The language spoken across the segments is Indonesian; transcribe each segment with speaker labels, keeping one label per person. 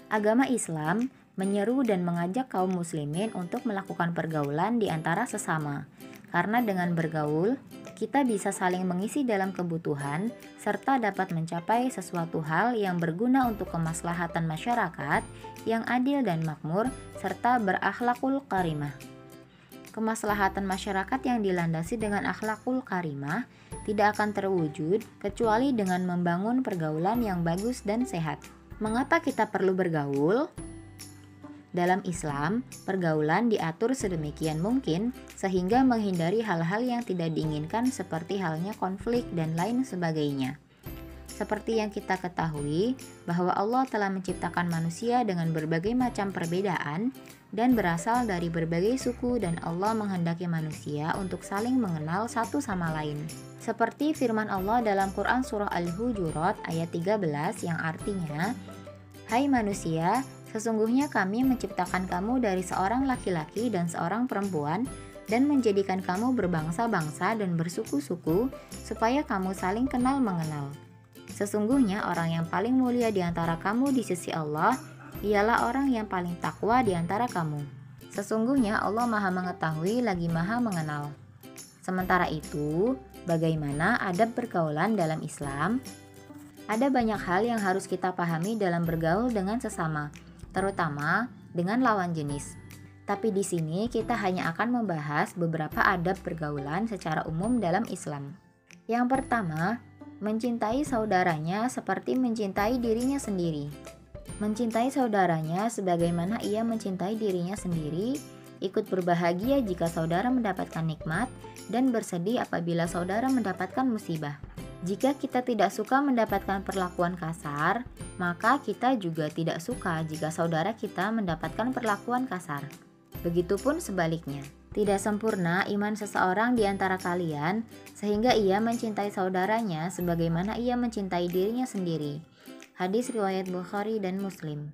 Speaker 1: Agama Islam menyeru dan mengajak kaum muslimin untuk melakukan pergaulan di antara sesama. Karena dengan bergaul, kita bisa saling mengisi dalam kebutuhan serta dapat mencapai sesuatu hal yang berguna untuk kemaslahatan masyarakat yang adil dan makmur serta berakhlakul karimah. Kemaslahatan masyarakat yang dilandasi dengan akhlakul karimah tidak akan terwujud kecuali dengan membangun pergaulan yang bagus dan sehat. Mengapa kita perlu bergaul? Dalam Islam, pergaulan diatur sedemikian mungkin sehingga menghindari hal-hal yang tidak diinginkan seperti halnya konflik dan lain sebagainya. Seperti yang kita ketahui bahwa Allah telah menciptakan manusia dengan berbagai macam perbedaan dan berasal dari berbagai suku dan Allah menghendaki manusia untuk saling mengenal satu sama lain. Seperti firman Allah dalam Quran Surah Al-Hujurat ayat 13 yang artinya, "Hai manusia, sesungguhnya kami menciptakan kamu dari seorang laki-laki dan seorang perempuan dan menjadikan kamu berbangsa-bangsa dan bersuku-suku supaya kamu saling kenal mengenal. Sesungguhnya orang yang paling mulia di antara kamu di sisi Allah ialah orang yang paling takwa di antara kamu. Sesungguhnya Allah Maha Mengetahui lagi Maha Mengenal." Sementara itu, bagaimana adab pergaulan dalam Islam? Ada banyak hal yang harus kita pahami dalam bergaul dengan sesama, terutama dengan lawan jenis. Tapi di sini kita hanya akan membahas beberapa adab pergaulan secara umum dalam Islam. Yang pertama, mencintai saudaranya seperti mencintai dirinya sendiri. Mencintai saudaranya sebagaimana ia mencintai dirinya sendiri, ikut berbahagia jika saudara mendapatkan nikmat, dan bersedih apabila saudara mendapatkan musibah. Jika kita tidak suka mendapatkan perlakuan kasar, maka kita juga tidak suka jika saudara kita mendapatkan perlakuan kasar. Begitupun sebaliknya. Tidak sempurna iman seseorang di antara kalian, sehingga ia mencintai saudaranya sebagaimana ia mencintai dirinya sendiri. Hadis riwayat Bukhari dan Muslim.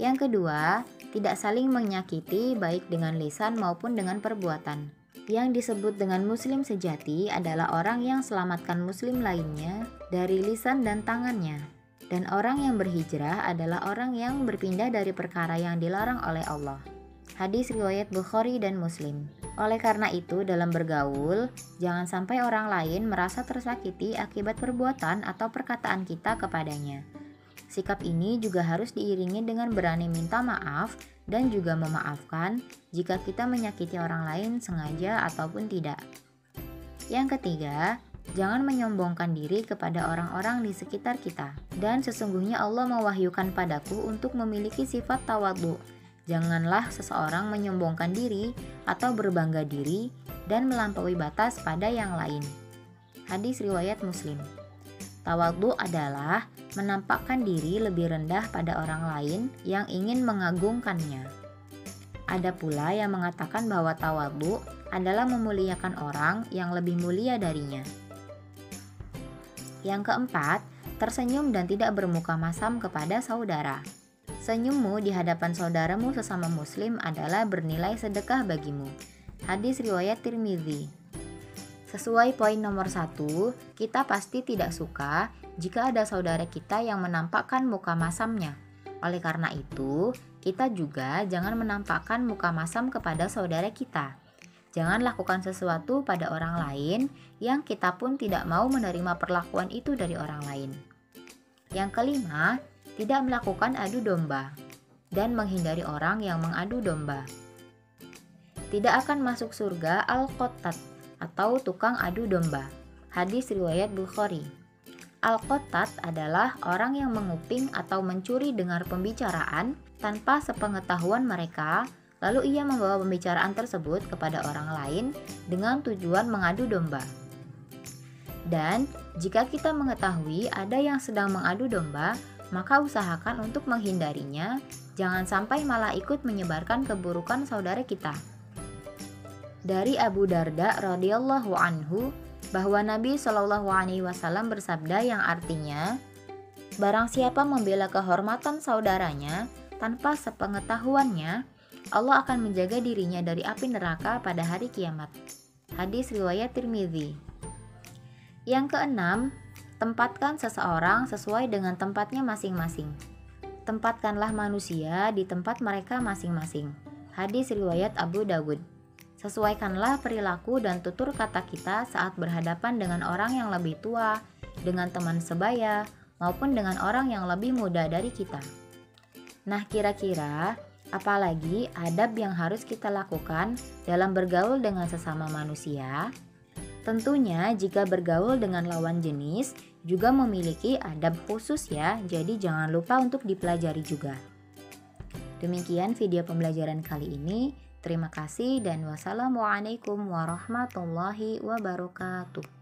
Speaker 1: Yang kedua, tidak saling menyakiti baik dengan lisan maupun dengan perbuatan. Yang disebut dengan muslim sejati adalah orang yang selamatkan muslim lainnya dari lisan dan tangannya. Dan orang yang berhijrah adalah orang yang berpindah dari perkara yang dilarang oleh Allah. Hadis riwayat Bukhari dan Muslim. Oleh karena itu, dalam bergaul, jangan sampai orang lain merasa tersakiti akibat perbuatan atau perkataan kita kepadanya. Sikap ini juga harus diiringi dengan berani minta maaf dan juga memaafkan jika kita menyakiti orang lain sengaja ataupun tidak. Yang ketiga, jangan menyombongkan diri kepada orang-orang di sekitar kita. Dan sesungguhnya Allah mewahyukan padaku untuk memiliki sifat tawadhu. Janganlah seseorang menyombongkan diri atau berbangga diri dan melampaui batas pada yang lain. Hadis riwayat Muslim. Tawadhu adalah menampakkan diri lebih rendah pada orang lain yang ingin mengagungkannya. Ada pula yang mengatakan bahwa tawadhu adalah memuliakan orang yang lebih mulia darinya. Yang keempat, tersenyum dan tidak bermuka masam kepada saudara. Senyummu di hadapan saudaramu sesama muslim adalah bernilai sedekah bagimu. Hadis riwayat Tirmidzi. Sesuai poin nomor 1, kita pasti tidak suka jika ada saudara kita yang menampakkan muka masamnya. Oleh karena itu, kita juga jangan menampakkan muka masam kepada saudara kita. Jangan lakukan sesuatu pada orang lain yang kita pun tidak mau menerima perlakuan itu dari orang lain. Yang kelima, tidak melakukan adu domba dan menghindari orang yang mengadu domba. Tidak akan masuk surga al-qottat atau tukang adu domba. Hadis riwayat Bukhari. Al-qottat adalah orang yang menguping atau mencuri dengar pembicaraan tanpa sepengetahuan mereka, lalu ia membawa pembicaraan tersebut kepada orang lain dengan tujuan mengadu domba. Dan jika kita mengetahui ada yang sedang mengadu domba, maka usahakan untuk menghindarinya, jangan sampai malah ikut menyebarkan keburukan saudara kita. Dari Abu Darda radhiyallahu anhu bahwa Nabi Shallallahu alaihi wasallam bersabda yang artinya, barang siapa membela kehormatan saudaranya tanpa sepengetahuannya, Allah akan menjaga dirinya dari api neraka pada hari kiamat. Hadis riwayat Tirmidzi. Yang keenam, tempatkan seseorang sesuai dengan tempatnya masing-masing. Tempatkanlah manusia di tempat mereka masing-masing. Hadis riwayat Abu Dawud. Sesuaikanlah perilaku dan tutur kata kita saat berhadapan dengan orang yang lebih tua, dengan teman sebaya, maupun dengan orang yang lebih muda dari kita. Nah, kira-kira apalagi adab yang harus kita lakukan dalam bergaul dengan sesama manusia? Tentunya jika bergaul dengan lawan jenis juga memiliki adab khusus ya, jadi jangan lupa untuk dipelajari juga. Demikian video pembelajaran kali ini. Terima kasih dan wassalamualaikum warahmatullahi wabarakatuh.